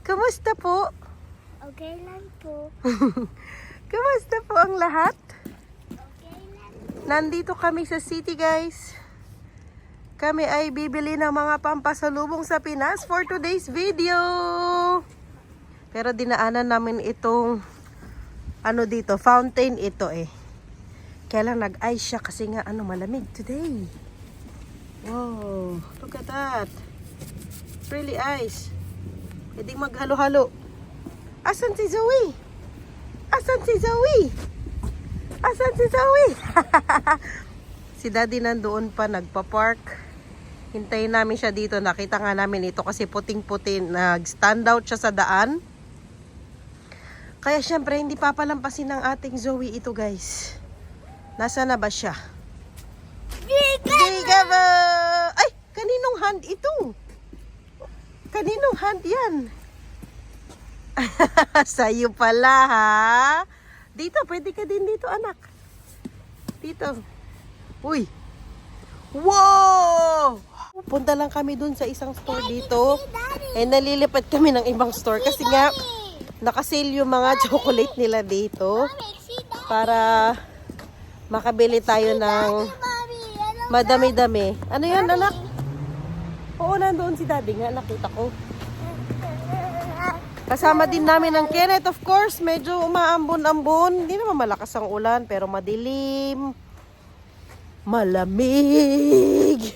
Kumusta po? Okay lang po. Kumusta po ang lahat? Okay lang. Nandito kami sa city, guys. Kami ay bibili ng mga pampasalubong sa Pinas for today's video. Pero dinaanan namin itong dito, fountain ito eh. Kaya lang nag-ice siya kasi nga malamig today. Wow, look at that. It's really ice. Pwede maghalo-halo. Asan si Zoe? Asan si Zoe? Asan si Zoe? Si Daddy nandoon pa nagpa-park. Hintayin namin siya dito. Nakita nga namin ito kasi puting-puti. Nag-stand out siya sa daan. Kaya syempre hindi papalampasin ng ating Zoe ito, guys. Nasaan na ba siya? Gigaba! Ay! Kaninong hand ito? Kaninong hand yan? Sa'yo pala, ha? Dito, pwede ka din dito, anak. Dito. Uy! Wow! Punta lang kami dun sa isang store dito. Eh, nalilipat kami ng ibang store kasi nga nakasale yung mga chocolate nila dito para makabili tayo ng madami-dami. Ano yan, anak? Oo, nandoon si Daddy nga, nakita ko. Kasama din namin ang Kenneth, of course. Medyo umaambon-ambon. Hindi naman malakas ang ulan, pero madilim. Malamig.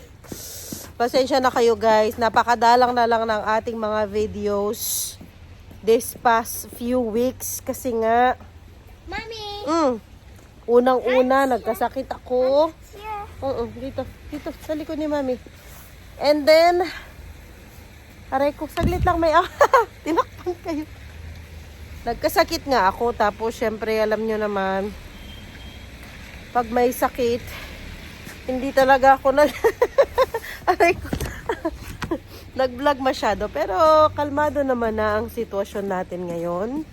Pasensya na kayo, guys. Napakadalang na lang ng ating mga videos this past few weeks. Kasi nga, Mami! unang-una, nagkasakit ako. Dito, sa likod ni Mami. And then, aray ko, saglit lang may tinakpan kayo. Nagkasakit nga ako, tapos syempre alam nyo naman, pag may sakit, hindi talaga ako aray ko, nag-vlog masyado. Pero kalmado naman na ang sitwasyon natin ngayon.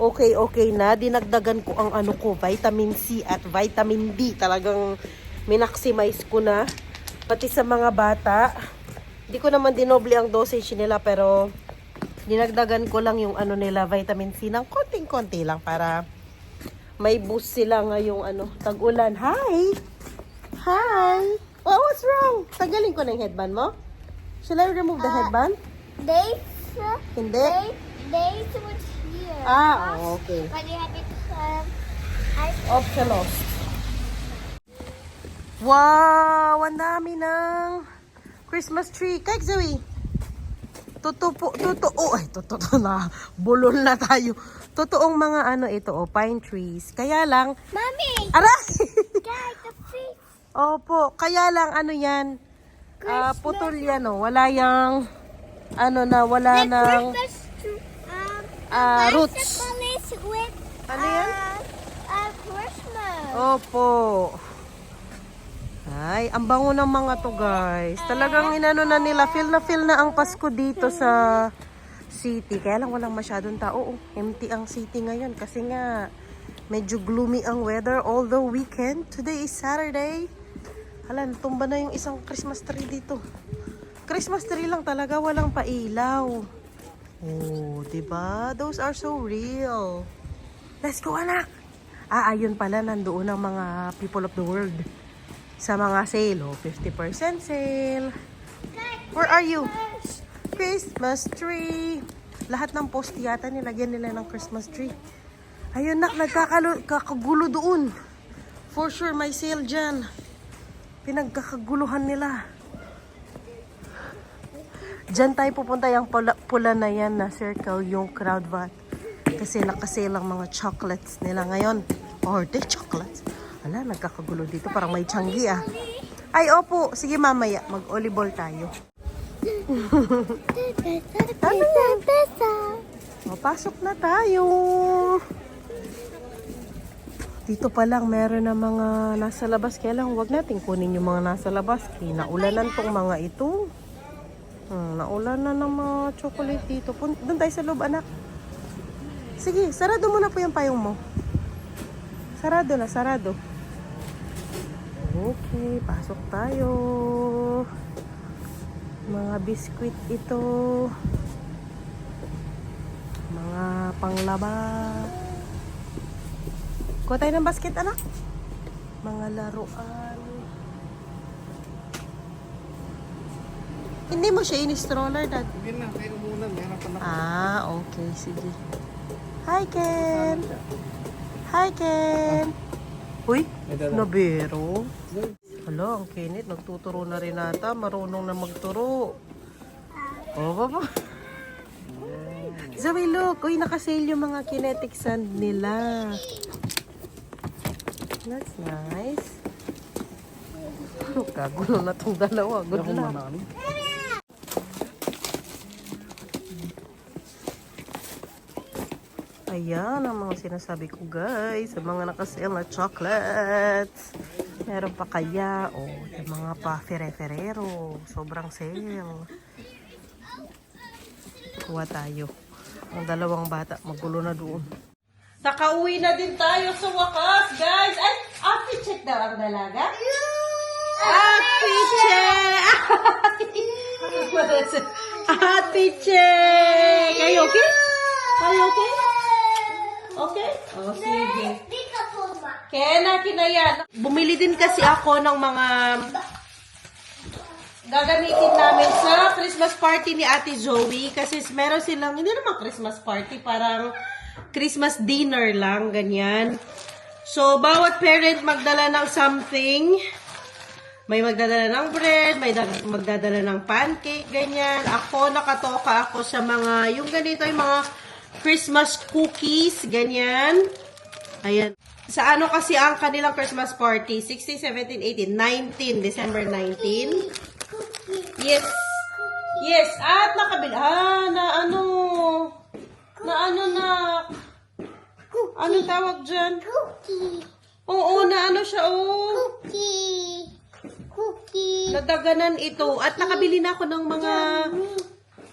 Okay na. Dinagdagan ko ang vitamin C at vitamin D. Talagang minaximize ko na. Pati sa mga bata. Hindi ko naman dinoble ang dosage nila, pero dinagdagan ko lang yung nila, vitamin C ng konting-konti lang para may boost sila ngayong tag-ulan. Hi! Hi! Oh, what's wrong? Tanggalin ko na yung headband mo? Shall I remove the headband? Hindi. They switch here. Okay. But you have it, Optionals. Wow! Ang dami ng Christmas tree. Kijk, Zoe. Totoo na. Bulol na tayo. Totoong mga ito, pine trees. Kaya lang, Mommy! aray! Guys, the tree. Opo, kaya lang yan. Putol yan, wala yang, wala nang roots. With, Ano yan? Christmas. Opo. Ay, ang bango ng mga to, guys. Talagang na nila, feel na ang Pasko dito sa city. Kaya lang walang masyadong tao. Empty ang city ngayon kasi nga medyo gloomy ang weather all the weekend. Today is Saturday. Hala, natumba na yung isang Christmas tree dito. Christmas tree lang talaga, walang pailaw. Oh, diba? Those are so real. Let's go, anak! Ayun pala, nandoon ang mga people of the world. Sa mga sale, 50% sale. Where are you? Christmas tree. Lahat ng post yata nilagyan nila ng Christmas tree. Ayun, nak, nagkakagulo doon. For sure, may sale dyan. Pinagkakaguluhan nila. Diyan tayo pupunta, yung pula na yan na circle, yung crowd vat. Kasi nakasale ang mga chocolates nila ngayon. They chocolates. Wala, nagkakagulo dito. Parang may tiyanggi Ay, opo. Sige, mamaya. Mag-volleyball tayo. Pasok na tayo. Dito pa lang, meron na mga nasa labas. Kaya lang, huwag natin kunin yung mga nasa labas. Naulanan tong mga ito. Naulanan ng mga chocolate dito. Doon tayo sa loob, anak. Sige, sarado mo na po yung payong mo. Sarado na, sarado. Okay, pasok tayo. Mga biskwit ito. Mga panglaba. Kuha tayo ng basket, anak. Mga laruan. Hindi mo siya in-stroller, Dad. Hindi na, kayo muna. Meron pa na. Okay. Sige. Hi, Ken. Hi, Ken. Uy, nabero. Hala, ang kinit. Nagtuturo na rin ata. Marunong na magturo. Oh, baba. Zoe, look. Uy, nakasale yung mga kinetic sand nila. That's nice. Kagulo na tong dalawa. Good luck. Ayan ang mga sinasabi ko, guys. Sa mga nakasale na chocolates. Meron pa kaya. Yung mga pa Ferrero. Sobrang sale. Kuha tayo. Ang dalawang bata, magulo na doon. Nakauwi na din tayo sa wakas, guys. Ay, outfit check daw ang dalaga. Outfit check! Outfit check! Are you okay? Are you okay? Okay? Oh, sige. Kaya kinaya. Bumili din kasi ako ng mga gagamitin namin sa Christmas party ni Ate Zoe. Kasi meron silang, hindi naman Christmas party, parang Christmas dinner lang, ganyan. So, bawat parent magdala ng something. May magdadala ng bread, may magdadala ng pancake, ganyan. Ako, nakatoka ako sa mga, yung ganito, yung mga Christmas cookies, ganyan. Ayan. Sa ano kasi ang kanilang Christmas party? 16, 17, 18, 19, December 19. Yes. Yes. At nakabili. Anong tawag dyan? Cookie. Oo, na ano siya, Cookie. Cookie. Nadaganan ito. At nakabili na ako ng mga,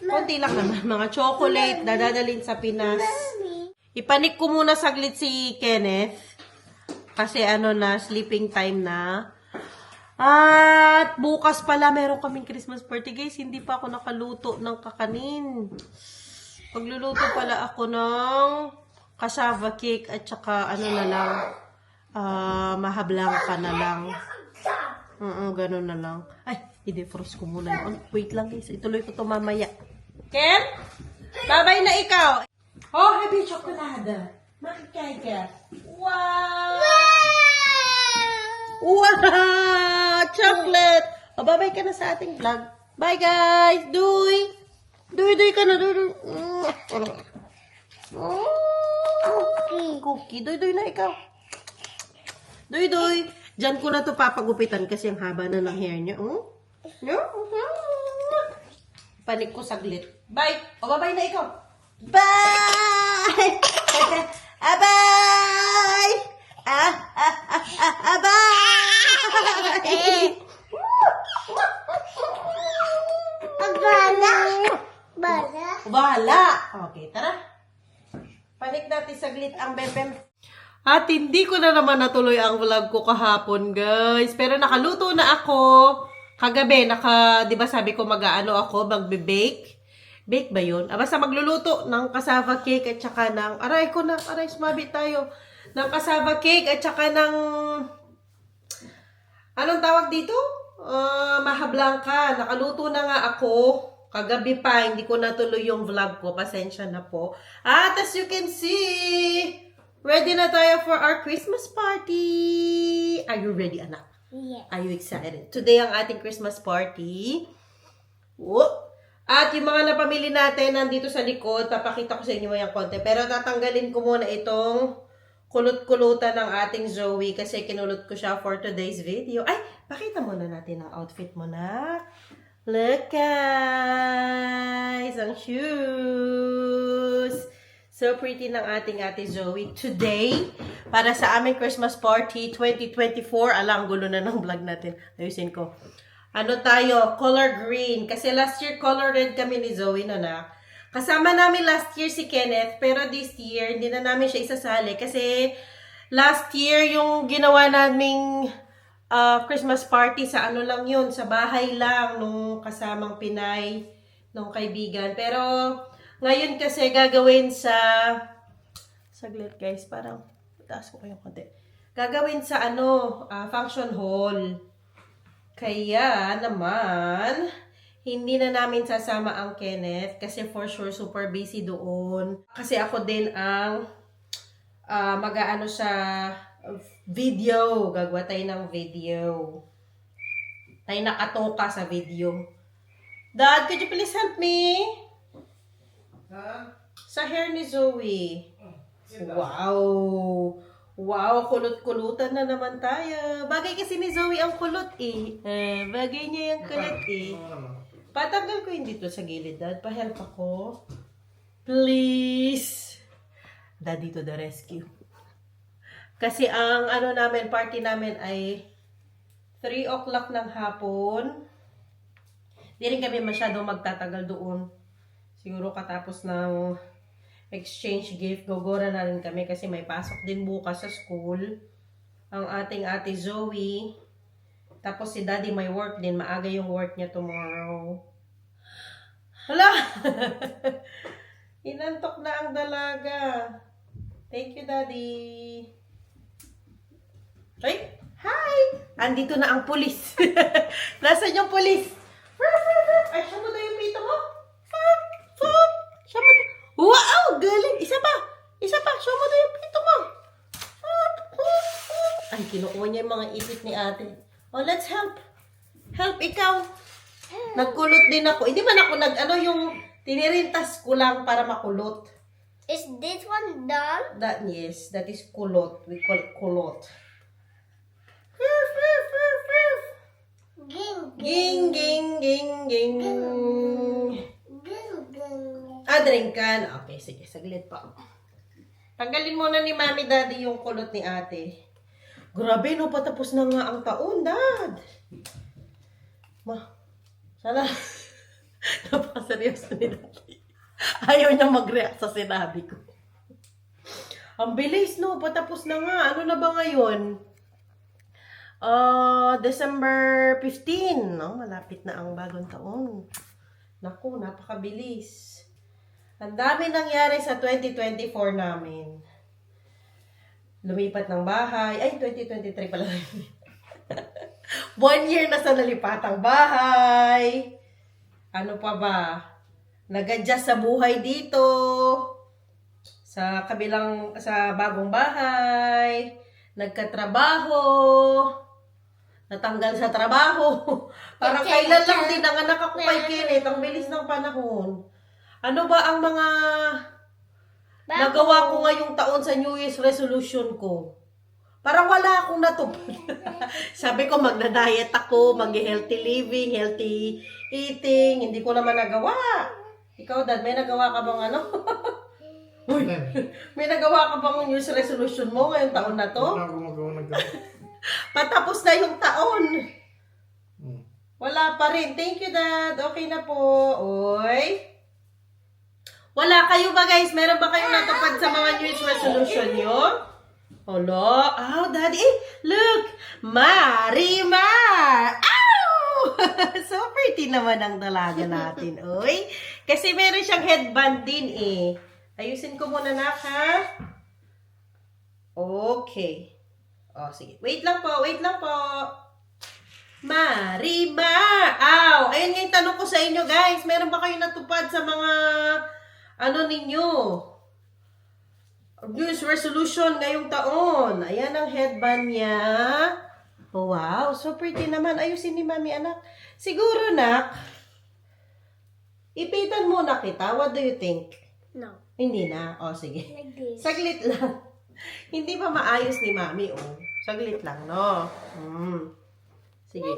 konti lang naman, mga chocolate na dadalhin sa Pinas. Ipanik ko muna saglit si Kenneth. Kasi sleeping time na. At bukas pala meron kaming Christmas party, guys. Hindi pa ako nakaluto ng kakanin. Pagluluto pala ako ng cassava cake at saka mahablangka na lang. Ganun na lang. Ay, i-defrost ko muna yun. Wait lang, guys. Ituloy ko to mamaya. Ken? Babay na ikaw. Oh, happy chocolate. Makikay ka. Wow! Wow! Chocolate! O, babay ka na sa ating vlog. Bye, guys! Duy! Duy ka na. Duy. Cookie. Duy na ikaw. Duy. Diyan ko na to papagupitan kasi ang haba na ng hair niya. Panik ko saglit. Bye! O, babay na ikaw. Bye! Bye! Bye! Bahala. Okay, tara. Panik natin saglit ang bebem. At hindi ko na naman natuloy ang vlog ko kahapon, guys. Pero nakaluto na ako. Kagabi, di ba sabi ko magbe-bake? Bake ba yun? Basta magluluto ng cassava cake at saka ng, sumabi tayo. Ng cassava cake at saka ng, anong tawag dito? Mahablangka. Nakaluto na nga ako. Kagabi pa, hindi ko natuloy yung vlog ko. Pasensya na po. At as you can see, ready na tayo for our Christmas party. Are you ready, anak? Yes. Are you excited? Today ang ating Christmas party. Whoop! At yung mga napamili natin nandito sa likod, papakita ko sa inyo yung konti. Pero tatanggalin ko muna itong kulot-kulutan ng ating Zoe kasi kinulot ko siya for today's video. Ay, pakita muna natin ang outfit mo na. Look guys! Ang shoes! So pretty ng ating Ate Zoe. Today, para sa aming Christmas party 2024, alang gulo na ng vlog natin. Ayusin ko. Color green. Kasi last year, color red kami ni Zoe na. Kasama namin last year si Kenneth, pero this year, hindi na namin siya isasali. Kasi last year, yung ginawa naming Christmas party sa lang yun, sa bahay lang, nung kasamang Pinay, nung kaibigan. Pero Ngayon kasi gagawin sa... Saglit guys, parang taas ko kayong konti. Gagawin sa function hall. Kaya naman, hindi na namin sasama ang Kenneth kasi for sure super busy doon. Kasi ako din ang mag-aano sa video. Gagawa tayo ng video. Tayo nakatoka sa video. Dad, could you please help me? Sa hair ni Zoe. Wow! Wow, kulot-kulutan na naman tayo. Bagay kasi ni Zoe ang kulot eh. Bagay niya yung kulot eh. Patanggal ko yun dito sa gilid, Dad. Pa-help ako. Please! Daddy to the rescue. Kasi ang party namin ay 3 o'clock ng hapon. Di rin kami masyadong magtatagal doon. Siguro katapos ng exchange gift, gogora na rin kami kasi may pasok din bukas sa school. Ang ating ate Zoe. Tapos si Daddy may work din. Maaga yung work niya tomorrow. Hala! Inantok na ang dalaga. Thank you, Daddy. Ay! Hi! Andito na ang pulis. Nasaan yung pulis? Ay, siya mo na yung pito mo? Siya mo na. Wow! Galing! Isa pa! Isa pa! Siya mo na yung pito mo. Ay, kinukuha niya yung mga ipit ni ate. Oh, let's help. Help, ikaw. Nagkulot din ako. Hindi man ako yung tinirintas ko lang para makulot. Is this one done? Yes, that is kulot. We call it kulot. Ging, Ging, ging, ging, ging. ging, ging. Drink ka. Okay, sige. Saglit pa. Tanggalin muna ni Mami Daddy yung kulot ni ate. Grabe, no? Patapos na nga ang taon, Dad. Sana. Napakaseryoso ni Daddy. Ayaw niya mag-react sa sinabi ko. Ang bilis, no? Patapos na nga. Ano na ba ngayon? December 15. No? Malapit na ang bagong taon. Naku, napakabilis. Ang dami nangyari sa 2024 namin. Lumipat ng bahay. Ay, 2023 pala. 1 year na sa nalipatang bahay. Ano pa ba? Nag-adjust sa buhay dito. Sa bagong bahay. Nagkatrabaho. Natanggal sa trabaho. Parang kailan lang din ang anak ako kay Kenneth. Ang bilis ng panahon. Ano ba ang mga nagawa ko ngayong taon sa New Year's resolution ko? Parang wala akong natupad. Sabi ko, magna-diet ako, mag-healthy living, healthy eating. Hindi ko naman nagawa. Ikaw, Dad, may nagawa ka bang Uy, may nagawa ka bang New Year's resolution mo ngayong taon na to? Wala akong magawa na gano'n. Patapos na yung taon. Wala pa rin. Thank you, Dad. Okay na po. Oy. Wala kayo ba, guys? Meron ba kayong natupad sa mga New Year's resolution nyo? Hala. Oh, Daddy. Look. Marimar. Ow! So pretty naman ang dalaga natin. Oy. Kasi meron siyang headband din eh. Ayusin ko muna na, ha? Okay. Oh, sige. Wait lang po. Marimar! Aw! Ayun nga yung tanong ko sa inyo, guys. Meron ba kayong natupad sa mga, ninyo? New Year's resolution ngayong taon. Ayan ang headband niya. Oh, wow. So pretty naman. Ayusin ni Mami, anak. Siguro, nak, ipitan muna kita. What do you think? No. Hindi na. Oh, sige. Like this. Saglit lang. Hindi pa maayos ni Mami, oh. Saglit lang, no? Sige.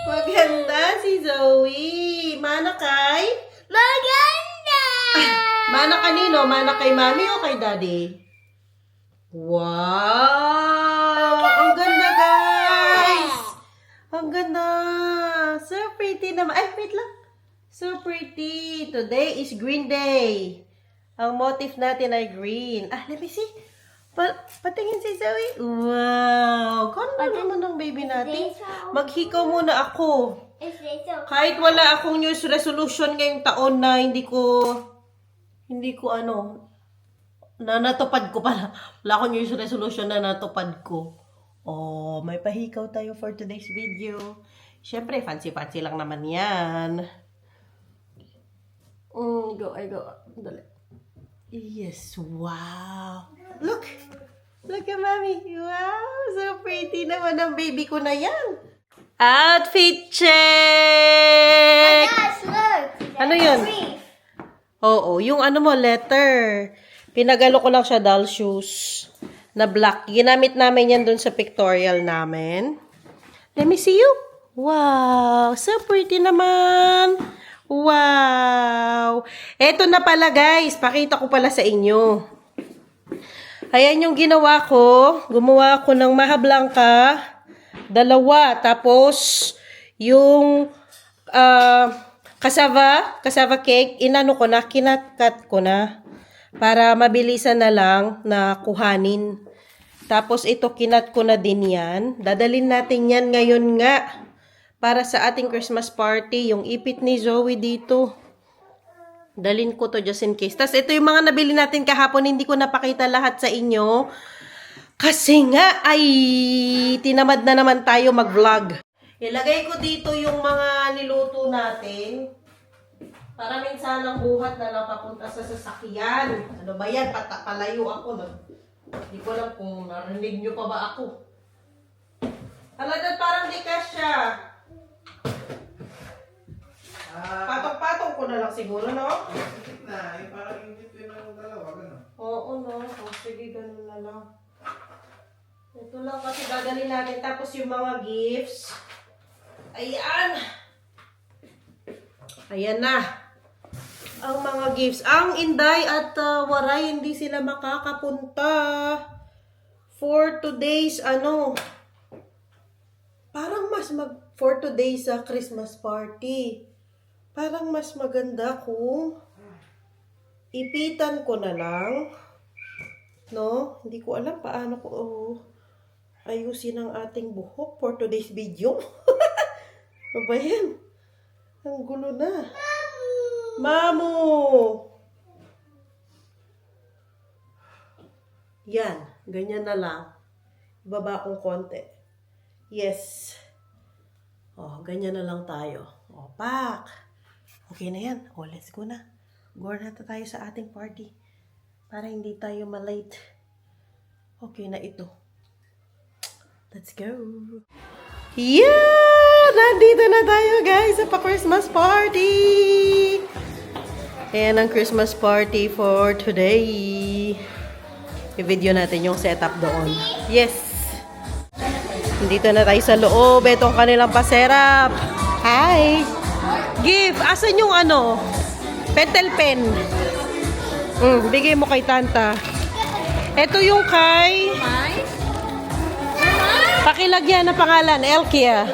Maganda si Zoe. Mana kay? Maganda! Mana kanino? Mana kay Mami o kay Daddy? Wow! Ang ganda, guys! Ang ganda! So pretty naman. Ay, wait lang. So pretty. Today is Green Day. Ang motif natin ay green. Let me see. Patingin si Zoe. Wow! Kano naman ng baby natin? Maghikaw muna ako. Is this okay? Kahit wala akong New Year's resolution ngayong taon na hindi ko na natupad ko pala. Wala akong New Year's resolution na natupad ko. Oh, may pahikaw tayo for today's video. Siyempre, fancy-fancy lang naman yan. Go. Dali. Yes, wow. Look at mommy. Wow, so pretty naman ang baby ko na yan. Outfit check! Yes, look. Ano yun? Oo, yung letter. Pinagalo ko lang siya doll shoes na black. Ginamit namin yan dun sa pictorial namin. Let me see you. Wow, so pretty naman. Wow. Eto na pala guys, pakita ko pala sa inyo. Ayan yung ginawa ko. Gumawa ako ng Maha Blanca. 2. Tapos, yung cassava cake, kinat-cut ko na. Para mabilisan na lang na kuhanin. Tapos, ito, kinat ko na din yan. Dadalhin natin yan ngayon nga. Para sa ating Christmas party, yung ipit ni Zoe dito. Dalhin ko to just in case. Tapos ito yung mga nabili natin kahapon, hindi ko napakita lahat sa inyo. Kasi nga ay tinamad na naman tayo mag-vlog. Ilagay ko dito yung mga niluto natin. Para minsan ang buhat na lang papunta sa sasakyan. Ano ba yan? Palayo ako. Hindi ko alam kung narinig nyo pa ba ako. Talagang parang di kasya. Patong-patong ko na lang siguro, no? Na, parang yung dito yung dalawa, gano'n. Oo, no? Sige, ganun na lang. Ito lang kasi dadalhin natin. Tapos yung mga gifts. Ayan! Ayan na. Ang mga gifts. Ang Inday at Waray, hindi sila makakapunta. For today's, parang for today's Christmas party. Parang mas maganda kung ipitan ko na lang. No? Hindi ko alam paano ko ayusin ang ating buhok for today's video. Ano ba yan? Ang gulo na. Mamu! Yan. Ganyan na lang. Ibaba kong konti. Yes. Ganyan na lang tayo. Pak! Okay na yan. Let's go na. Go na tayo sa ating party. Para hindi tayo malate. Okay na ito. Let's go. Yeah! Nandito na tayo guys sa pa-Christmas party! Ayan ang Christmas party for today. I-video natin yung setup doon. Yes! Nandito na tayo sa loob. Itong kanilang paserap. Hi! Gift! Asan yung pentel pen? Bigay mo kay Tanta. Ito yung kay... Pakilagyan na pangalan. Elkia.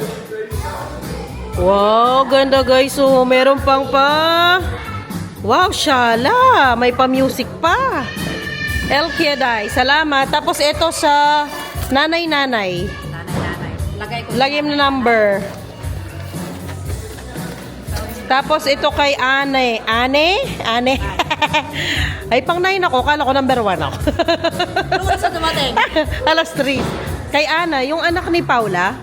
Wow! Ganda guys. So, meron pang Wow! Shala! May pa-music pa. Elkia Day. Salamat. Tapos ito sa nanay-nanay. Lagay mo na number. Tapos ito kay Ane. Ane? Ay, pang 9 ako. Kala ko number 1 ako. Ano sa dumating? Alas 3. Kay Ana, yung anak ni Paula.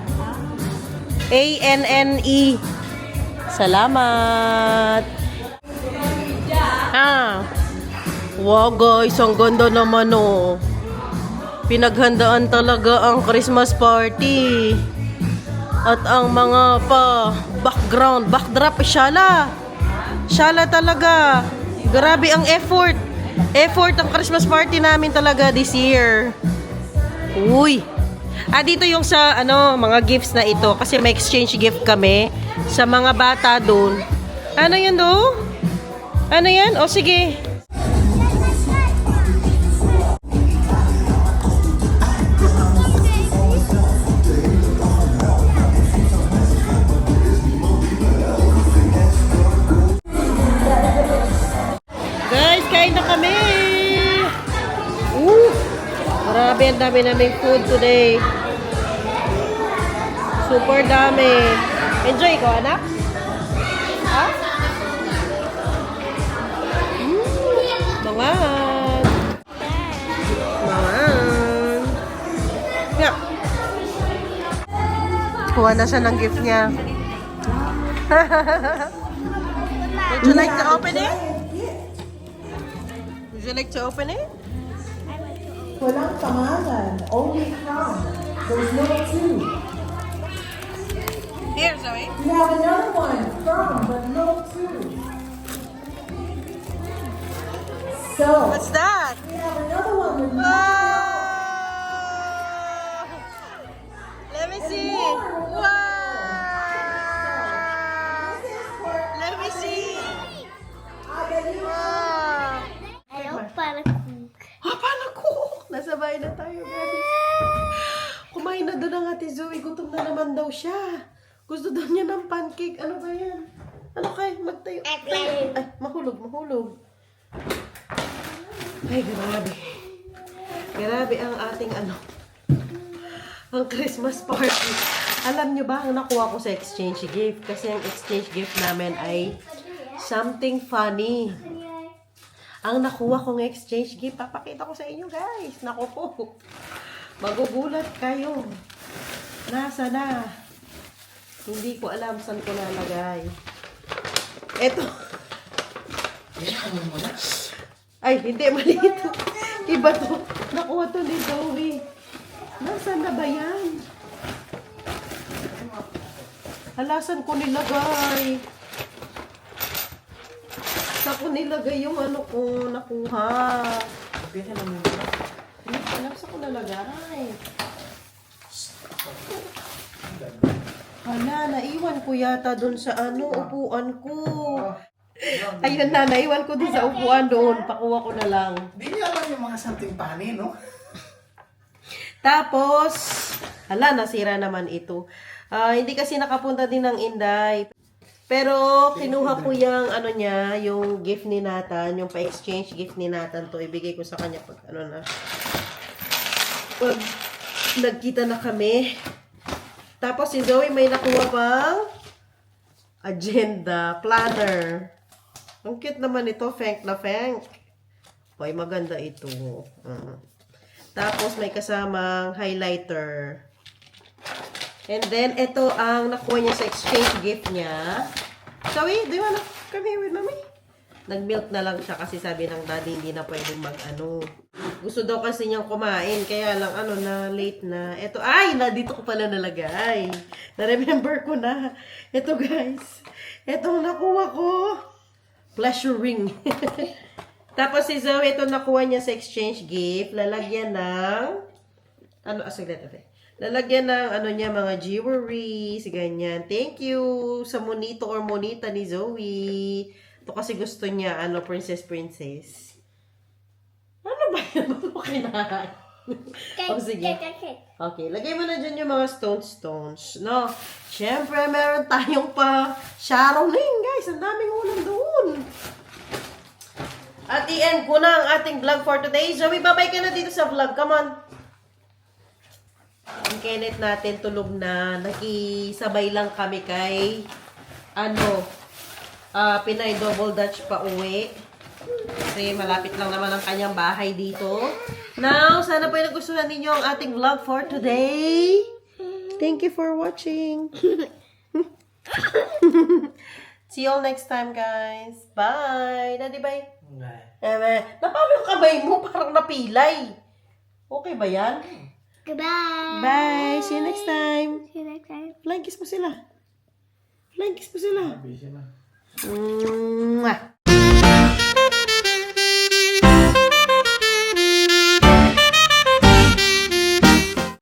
A-N-N-E. Salamat. Wow guys, ang ganda naman Pinaghandaan talaga ang Christmas party. At ang mga backdrop, Shala talaga. Grabe ang effort ang Christmas party namin talaga this year. Uy. Dito yung sa mga gifts na ito kasi may exchange gift kami sa mga bata doon. Ano yan do? Ano yan? O sige. Guys, kain na kami. Grabe, ang dami naming food today. Super dami. Enjoy ko, anak? Ha? Mangan. Mangan. Yeah. Kuha na siya ng gift niya. Would you like to open it? Would you like to open it? Walang pangalan, only from. There's no two. Here, Zoe. We have another one, from, but no two. So, What's that? we have another one with no. Wow! Let me see. Wow! Let me see. Wow! Hello, para cook. Ah, paano ko? Nasa bahay na tayo, guys. Kumain na doon ang Ate Zoe. Gutom na naman daw siya. Gusto daw niya ng pancake. Ano ba yan? Ano kay? Magtayo. Tayo. Ay, mahulog, mahulog. Ay, grabe. Grabe ang ating ano. Ang Christmas party. Alam nyo ba, ang nakuha ko sa exchange gift? Kasi ang exchange gift namin ay something funny. Ang nakuha kong exchange gift, papakita ko sa inyo, guys. Naku po. Magugulat kayo. Nasa na? Hindi ko alam saan ko nalagay. Eto. Ay, hindi. Mali ito. Iba to. Nakuha to ni Zoe. Nasaan na ba yan? Halasan ko nilagay. Saan ko nilagay yung ano ko nakuha? Hindi ko alam saan ko nalagay. Hala, naiwan ko yata doon sa ano, upuan ko. Ayun na, naiwan ko doon sa upuan doon. Pakuha ko na lang. Hindi niya alam yung mga something funny, no? Tapos, hala, nasira naman ito. Hindi kasi nakapunta din ng Inday. Pero, kinuha ko yung, ano niya, yung gift ni Nathan, yung pa-exchange gift ni Nathan to. Ibigay ko sa kanya pag, ano na. Pag nagkita na kami. Tapos, si Zoe may nakuha pang agenda, planner. Ang cute naman ito, Fank na Fank. Hoy, maganda ito. Tapos, may kasamang highlighter. And then, ito ang nakuha niya sa exchange gift niya. Zoe, do you wanna come here with mommy? Nag-milk na lang siya kasi sabi ng daddy hindi na pwedeng mag-ano. Gusto daw kasi niyang kumain, kaya lang ano na, late na. Ito, ay, dito ko pala nalagay. Na-remember ko na. Ito guys, itong nakuha ko. Pleasure ring. Tapos si Zoe, ito nakuha niya sa exchange gift. Lalagyan ng, ano, saglit natin. Lalagyan ng, ano niya, mga jewelry, ganyan. Thank you sa monito or monita ni Zoe. Ito kasi gusto niya, ano, princess. Ano ba yan? Okay na. Oh, sige. Okay, lagay mo na dyan yung mga stones. No? Siyempre, meron tayong pa Sharoling, guys. Ang daming ulam doon. At the end ko na ang ating vlog for today. Zoe, babay ka na dito sa vlog. Come on. Ang Kenneth natin tulog na. Nakisabay lang kami kay Pinay Double Dutch pa uwi. Kasi malapit lang naman ang kanyang bahay dito. Now, sana po yung nagustuhan ninyo ang ating vlog for today. Thank you for watching. See you all next time, guys. Bye. Daddy, bye. Bye. Paano yung kamay mo? Parang napilay. Okay ba yan? Goodbye. Bye. See you next time. See you next time. Flying kiss mo sila. Flying kiss mo sila. Busy na. Mwah.